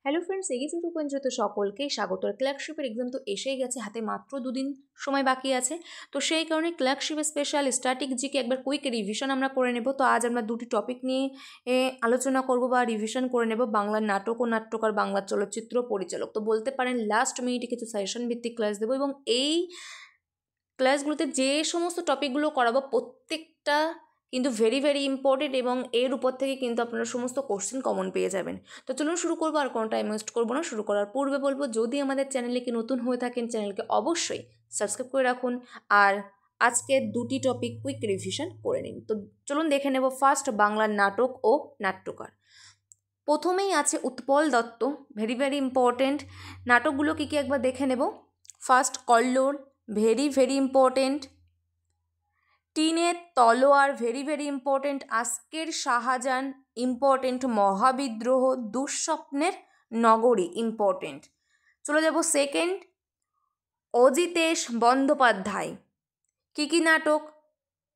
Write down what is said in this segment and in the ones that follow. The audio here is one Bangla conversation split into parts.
হ্যালো ফ্রেন্ডস, এগিয়ে চলতে পর্যন্ত সকলকে স্বাগত। ক্লার্কশিপের এক্সাম তো এসেই গেছে, হাতে মাত্র 2 দিন সময় বাকি আছে। তো সেই কারণে ক্লার্কশিপের স্পেশাল স্ট্যাটিক জিকে একবার কুইক রিভিশন আমরা করে নেব। তো আজ আমরা দুটি টপিক নিয়ে আলোচনা করব বা রিভিশন করে নেব, বাংলার নাটক ও নাট্যকার, বাংলার চলচ্চিত্র পরিচালক। তো বলতে পারেন লাস্ট মিনিটে কিছু সাজেশন ভিত্তিক ক্লাস দেবো এবং এই ক্লাসগুলোতে যে সমস্ত টপিকগুলো করাবো প্রত্যেকটা কিন্তু ভেরি ভেরি ইম্পর্টেন্ট এবং এর উপর থেকে কিন্তু আপনারা সমস্ত কোশ্চেন কমন পেয়ে যাবেন। তো চলুন শুরু করবো, আর কোনো টাইম ওয়েস্ট করবো না। শুরু করার পূর্বে বলবো, যদি আমাদের চ্যানেলে কি নতুন হয়ে থাকেন চ্যানেলকে অবশ্যই সাবস্ক্রাইব করে রাখুন আর আজকে দুটি টপিক কুইক রিভিশন করে নিন। তো চলুন দেখে নেব। ফার্স্ট, বাংলার নাটক ও নাট্যকার। প্রথমেই আছে Utpal Dutta, very very important. নাটকগুলো কী কী একবার দেখে নেব। First, Kallol, very very important. টিনের তলোয়ার, ভেরি ভেরি ইম্পর্টেন্ট। আজকের শাহজাহান, ইম্পর্টেন্ট। মহাবিদ্রোহ, দুঃস্বপ্নের নগরী, ইম্পর্টেন্ট। চলে যাব সেকেন্ড, অজিতেশ বন্দ্যোপাধ্যায়। কী কী নাটক?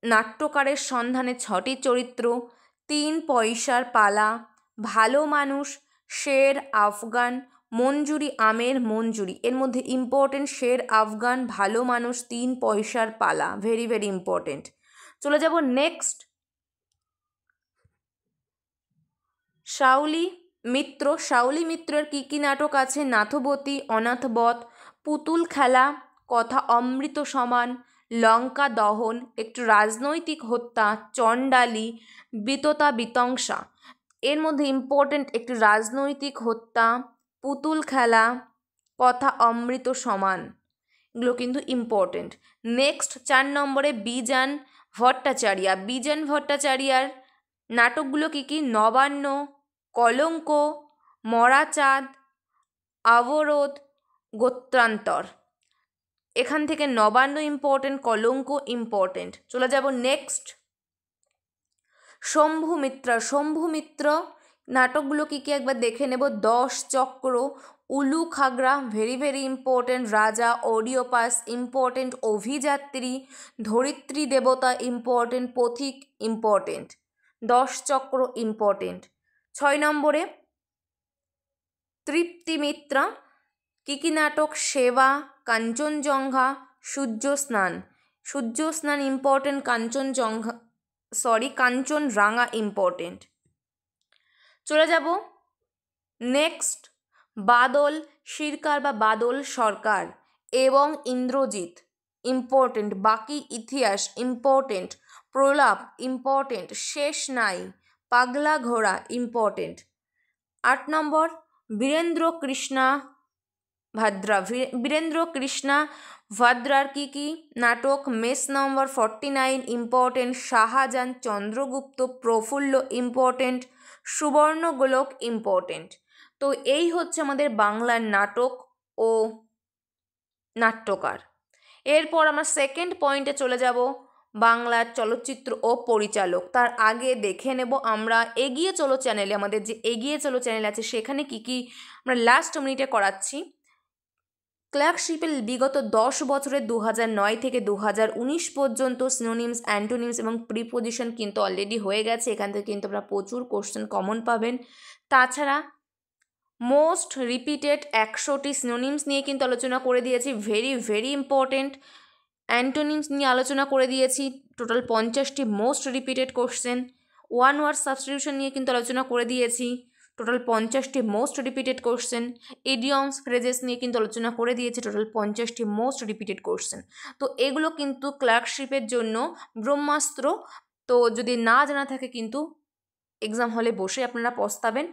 নাট্যকারের সন্ধানে 6টি চরিত্র, 3 পয়সার পালা, ভালো মানুষ, শের আফগান, মঞ্জুরি আমের মঞ্জুরি। এর মধ্যে ইম্পর্টেন্ট শের আফগান, ভালো মানুষ, 3 পয়সার পালা, ভেরি ভেরি ইম্পর্টেন্ট। চলে যাব নেক্সট, শাওলি মিত্র। শাওলি মিত্রের কী কী নাটক আছে? নাথবতী, অনাথবধ, পুতুল খেলা, কথা অমৃত সমান, লঙ্কা দহন, একটু রাজনৈতিক হত্যা, চণ্ডালী, বিততা বিতংসা। এর মধ্যে ইম্পর্টেন্ট একটি রাজনৈতিক হত্যা, পুতুল খেলা, কথা অমৃত সমান, এগুলো কিন্তু ইম্পর্টেন্ট। নেক্সট 4 নম্বরে বিজান ভট্টাচার্য। বিজান ভট্টাচার্যার নাটকগুলো কী কী? নবান্ন, কলঙ্ক, মরা চাঁদ, অবরোধ, গোত্রান্তর। এখান থেকে নবান্ন ইম্পর্টেন্ট, কলঙ্ক ইম্পর্টেন্ট। চলে যাব নেক্সট, শম্ভু মিত্র। শম্ভু মিত্র নাটকগুলো কী কী একবার দেখে নেব। 10 চক্র, উলু খাগড়া, ভেরি ভেরি ইম্পর্টেন্ট। রাজা, ওডিওপাস, ইম্পর্টেন্ট। অভিযাত্রী, ধরিত্রী দেবতা, ইম্পর্টেন্ট। পথিক, ইম্পর্টেন্ট। 10 চক্র ইম্পর্টেন্ট। 6 নম্বরে তৃপ্তি মিত্রা। কী কী নাটক? সেবা, কাঞ্চনজঙ্ঘা, সূর্য স্নান। সূর্য স্নান ইম্পর্টেন্ট, কাঞ্চনরাঙা ইম্পর্টেন্ট। চলে যাব নেক্সট, বাদল সরকার বা বাদল সরকার এবং ইন্দ্রজিৎ, ইম্পর্টেন্ট। বাকি ইতিহাস, ইম্পর্টেন্ট। প্রলাপ, ইম্পর্টেন্ট। শেষ নাই, পাগলা ঘোড়া, ইম্পর্টেন্ট। 8 নম্বর, বীরেন্দ্র কৃষ্ণা ভাদ্রা। বীরেন্দ্র কৃষ্ণা ভাদ্রার কী কী নাটক? মেস নম্বর 49, ইম্পর্টেন্ট। শাহজাহান, চন্দ্রগুপ্ত, প্রফুল্ল, ইম্পর্টেন্ট। সুবর্ণগোলক, ইম্পর্টেন্ট। তো এই হচ্ছে আমাদের বাংলার নাটক ও নাট্যকার। এরপর আমরা সেকেন্ড পয়েন্টে চলে যাব, বাংলার চলচ্চিত্র ও পরিচালক। তার আগে দেখে নেব আমরা এগিয়ে চলো চ্যানেলে, আমাদের যে এগিয়ে চলো চ্যানেল আছে সেখানে কি কি আমরা লাস্ট মিনিটে করাচ্ছি। ক্লার্কশিপের বিগত 10 বছরে 2009 থেকে 2019 পর্যন্ত সিনোনিমস, অ্যান্টোনিমস এবং প্রিপোজিশন কিন্তু অলরেডি হয়ে গেছে। এখান থেকে কিন্তু আপনারা প্রচুর কোশ্চেন কমন পাবেন। তাছাড়া মোস্ট রিপিটেড 100টি সিনোনিমস নিয়ে কিন্তু আলোচনা করে দিয়েছি, ভেরি ভেরি ইম্পর্টেন্ট। অ্যান্টোনিমস নিয়ে আলোচনা করে দিয়েছি, টোটাল 50টি most repeated question. One word substitution নিয়ে কিন্তু আলোচনা করে দিয়েছি, টোটাল 50টি most repeated question. Idioms, phrases নিয়ে কিন্তু আলোচনা করে দিয়েছি, টোটাল 50টি মোস্ট রিপিটেড কোশ্চেন। তো এগুলো কিন্তু ক্লার্কশিপের জন্য ব্রহ্মাস্ত্র। তো যদি না জানা থাকে কিন্তু এক্সাম হলে বসে আপনারা পস্তাবেন।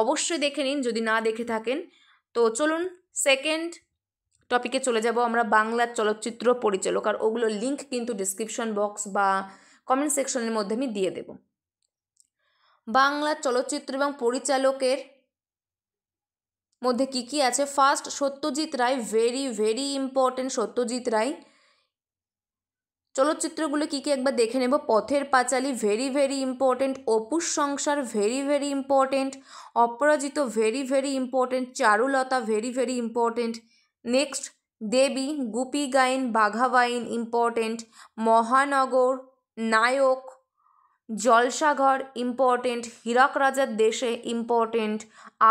অবশ্যই দেখে নিন যদি না দেখে থাকেন। তো চলুন সেকেন্ড টপিকে চলে যাব আমরা, বাংলার চলচ্চিত্র পরিচালক। আর ওগুলোর লিঙ্ক কিন্তু ডিসক্রিপশন বক্স বা কমেন্ট সেকশনের মধ্যে আমি দিয়ে দেব। বাংলার চলচ্চিত্র এবং পরিচালকের মধ্যে কি কি আছে? First, Satyajit Ray, very very important. Satyajit Ray চলচ্চিত্রগুলো কী কী একবার দেখে নেব। Pather Panchali, very very important. Apur Sansar, very very important. Aparajito, very very important. Charulata, very very important. Next, Devi, Goopy Gyne, Bagha Byne, important. Mahanagar, Nayak, জলসাঘর, ইম্পর্টেন্ট। হীরক রাজার দেশে, ইম্পর্টেন্ট।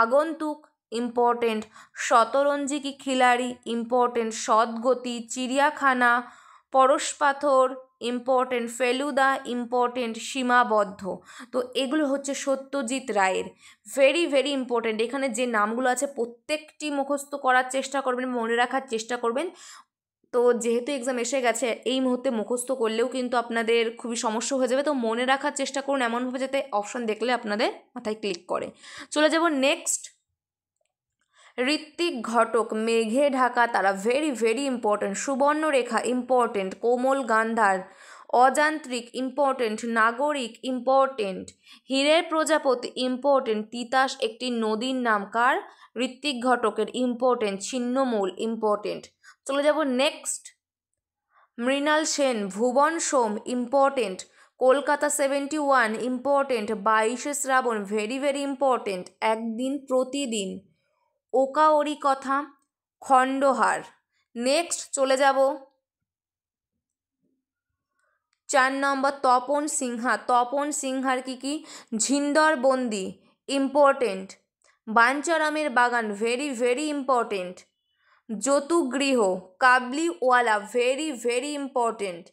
আগন্তুক, ইম্পর্টেন্ট, শতরঞ্জি কি খিলাড়ি ইম্পর্টেন্ট, সদ্গতি, চিড়িয়াখানা, পরশ পাথর ইম্পর্টেন্ট, ফেলুদা ইম্পর্টেন্ট, সীমাবদ্ধ। তো এগুলো হচ্ছে সত্যজিৎ রায়ের, ভেরি ভেরি ইম্পর্টেন্ট। এখানে যে নামগুলো আছে প্রত্যেকটি মুখস্থ করার চেষ্টা করবেন, মনে রাখার চেষ্টা করবেন। তো যেহেতু এক্সাম এসে গেছে, এই মুহূর্তে মুখস্থ করলেও কিন্তু আপনাদের খুবই সমস্যা হয়ে যাবে। তো মনে রাখার চেষ্টা করুন এমনভাবে যাতে অপশন দেখলে আপনাদের মাথায় ক্লিক করে। চলে যাব next. Ritwik Ghatak, Meghe Dhaka Tara, very very important. Subarnarekha important, Komal Gandhar, Ajantrik important, নাগরিক ইম্পর্টেন্ট, হীরের প্রজাপতি ইম্পর্টেন্ট, তিতাস একটি নদীর নাম, কার? ঋত্বিক ঘটকের, ইম্পর্টেন্ট। ছিন্নমূল ইম্পর্টেন্ট। চলে যাব next. Mrinal Sen, Bhuvan Shome important, Kolkata 71 important, 22শে শ্রাবণ ভেরি ভেরি ইম্পর্টেন্ট, একদিন প্রতিদিন, ওকা ওরি কথা, খণ্ডহার। নেক্সট চলে যাব 4 নম্বর, তপন সিনহা, তপন সিনহার কি ঝিন্দরবন্দি ইম্পর্টেন্ট, বাঞ্চারামের বাগান very very important, যতুগৃহ, কাবলিওয়ালা very very important,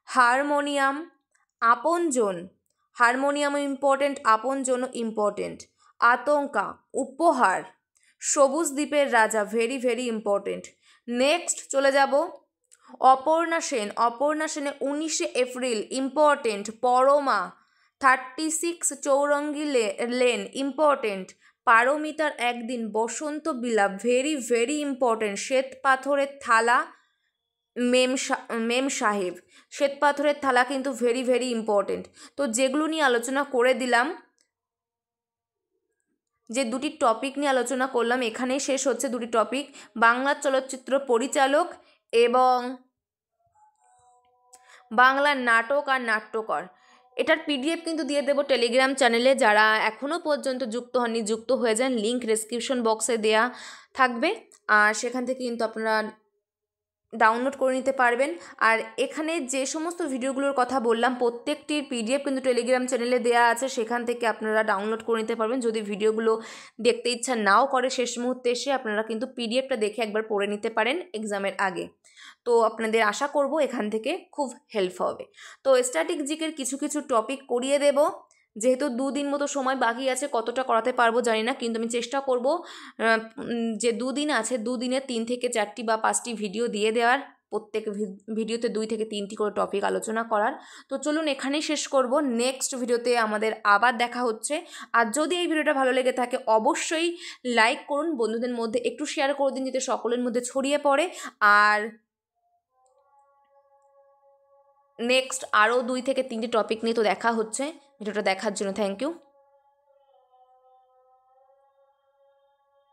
harmonium, আপনজন, হারমোনিয়ামও ইম্পর্টেন্ট, আপনজনও ইম্পর্টেন্ট, আতঙ্কা, উপহার, সবুজ দ্বীপের রাজা ভেরি ভেরি ইম্পর্টেন্ট। নেক্সট চলে যাব অপর্ণা সেন, অপর্ণা সেনের 19শে April important, Parama, 36 Chowringhee Lane important, পারমিতার একদিন, বসন্ত বিলাপ ভেরি ভেরি ইম্পর্টেন্ট, শ্বেত পাথরের থালা, মেম সাহেব, শ্বেত পাথরের থালা কিন্তু ভেরি ভেরি ইম্পর্টেন্ট। তো যেগুলো নিয়ে আলোচনা করে দিলাম, যে দুটি টপিক নিয়ে আলোচনা করলাম, এখানেই শেষ হচ্ছে দুটি টপিক, বাংলা চলচ্চিত্র পরিচালক এবং বাংলা নাটক আর নাট্যকর। এটার পিডিএফ কিন্তু দিয়ে দেবো টেলিগ্রাম চ্যানেলে, যারা এখনও পর্যন্ত যুক্ত হননি যুক্ত হয়ে যান, লিঙ্ক ডেসক্রিপশন বক্সে দেয়া থাকবে, আর সেখান থেকে কিন্তু আপনারা ডাউনলোড করে নিতে পারবেন। আর এখানে যে সমস্ত ভিডিওগুলোর কথা বললাম প্রত্যেকটির পিডিএফ কিন্তু টেলিগ্রাম চ্যানেলে দেওয়া আছে, সেখান থেকে আপনারা ডাউনলোড করে নিতে পারবেন। যদি ভিডিওগুলো দেখতে ইচ্ছা নাও করে শেষ মুহূর্তে এসে, আপনারা কিন্তু পিডিএফটা দেখে একবার পড়ে নিতে পারেন এক্সামের আগে। তো আপনাদের আশা করব এখান থেকে খুব হেল্প হবে। তো স্ট্যাটিক জিকের কিছু কিছু টপিক করিয়ে দেব, যেহেতু 2 দিন মতো সময় বাকি আছে, কতটা করাতে পারবো জানি না, কিন্তু আমি চেষ্টা করব যে 2 দিন আছে 2 দিনে 3 থেকে 4টি বা 5টি ভিডিও দিয়ে দেওয়ার, প্রত্যেক ভিডিওতে 2 থেকে 3টি করে টপিক আলোচনা করার। তো চলুন এখানেই শেষ করব, নেক্সট ভিডিওতে আমাদের আবার দেখা হচ্ছে। আর যদি এই ভিডিওটা ভালো লেগে থাকে অবশ্যই লাইক করুন, বন্ধুদের মধ্যে একটু শেয়ার করে দিন যাতে সকলের মধ্যে ছড়িয়ে পড়ে। আর নেক্সট আরও 2 থেকে 3টি টপিক নিয়ে তো দেখা হচ্ছে। ভিডিওটা দেখার জন্য থ্যাংক ইউ।